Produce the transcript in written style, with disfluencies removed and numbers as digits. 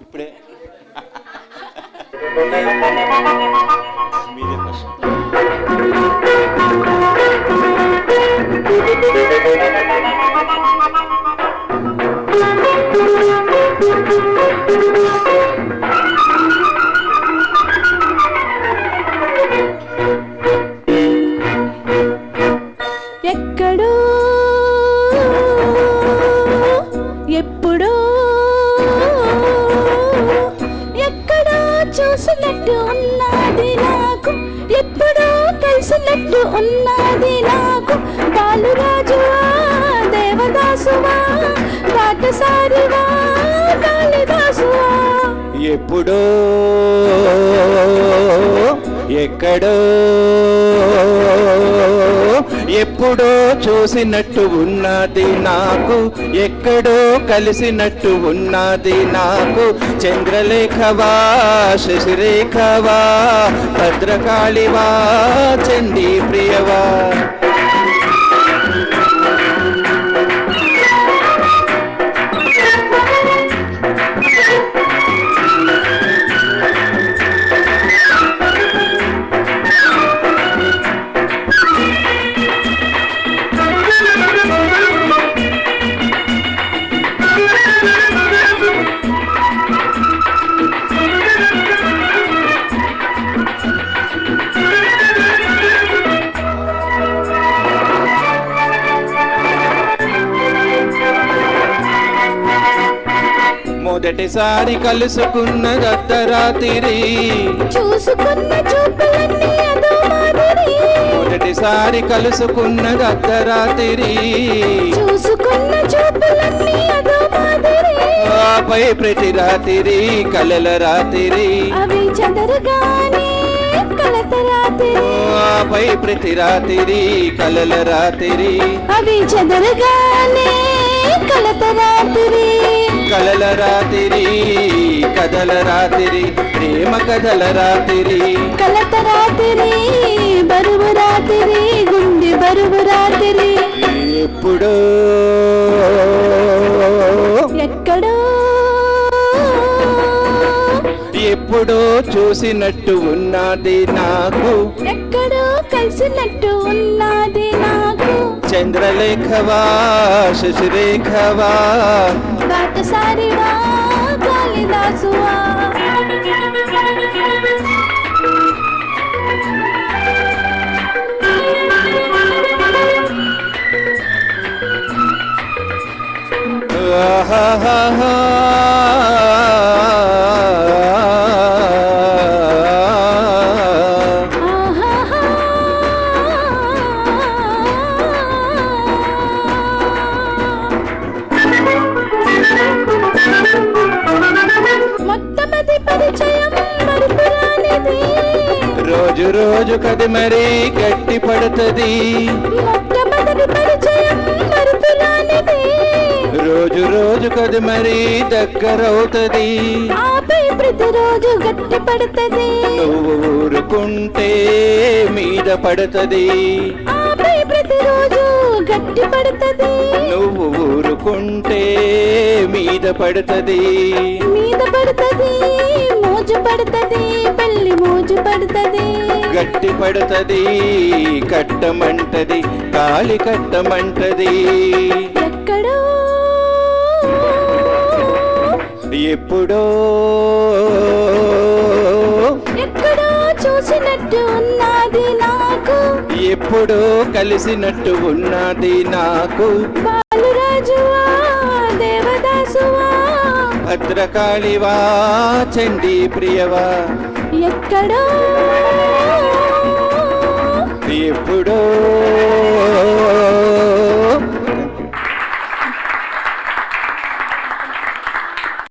ఇప్పుడే మీదే ఫస్ట్. ఎక్కడో ఎప్పుడో ఎక్కడో చూసినట్టు ఉన్నది నాకు, ఎప్పుడో కలిసినట్టు ఉన్నది నాకు. బాలురాజువా దేవదాసువా బాటసారివా కాళిదాసువా. ఎప్పుడో ఎక్కడో ఎప్పుడో చూసినట్టు ఉన్నది నాకు, ఎక్కడో కలిసినట్టు ఉన్నది నాకు. చంద్రలేఖవా శశిరేఖవా భద్రకాళివా చండీ ప్రియవా. మొదటిసారి కలుసుకున్న అర్ధరాత్రి, చూసుకున్న చూపులన్నీ అదో మాదిరి. మొదటిసారి కలుసుకున్న అర్ధరాత్రి, చూసుకున్న చూపులన్నీ అదో మాదిరి. ఆపై ప్రతి రాత్రి కలల రాత్రి, అవి చెదరగానే కలత రాత్రి. ఆపై ప్రతి రాత్రి కలల రాత్రి, అవి చెదరగానే కలత రాత్రి. కలల రాత్రి కదల రాత్రి ప్రేమ కథల రాత్రి. కలత రాత్రి బరువు రాత్రి గుండె బరువు రాత్రి. ఎప్పుడో ఎక్కడో ఎప్పుడో చూసినట్టు ఉన్నది నాకు, ఎక్కడో కలిసినట్టు ఉన్నది నాకు. చంద్రలేఖవా శశిరేఖవా బాటసారివా కాళిదాసువా. ఆహాహా మొట్టమొదటి పరిచయం మరుపురానిది, రోజు రోజు కది మరీ గట్టి పడుతుంది. మొట్టమొదటి పరిచయం మరుపురానిది, రోజు రోజు కది మరీ దగ్గరవుతుంది. ఆపై ప్రతిరోజు గట్టి పడుతుంది. నువ్వు ఊరుకుంటే మీద పడుతుంది. ఆపై ప్రతిరోజు గట్టి పడుతుంది. నువ్వు ఊరుకుంటే మీద పడుతుంది. మీద పడుతుంది మోజు పడుతుంది పెళ్లి మోజు పడుతుంది. గట్టి పడుతుంది కట్టమంటది తాళి కట్టమంటది. ఎక్కడో ఎప్పుడో ఎక్కడో చూసినట్టు ఉన్నది నాకు, ఎప్పుడో కలిసినట్టు ఉన్నది నాకు. బాలురాజువా దేవదాసువా భద్రకాళివా చండీ ప్రియవా. ఎక్కడో ఎప్పుడో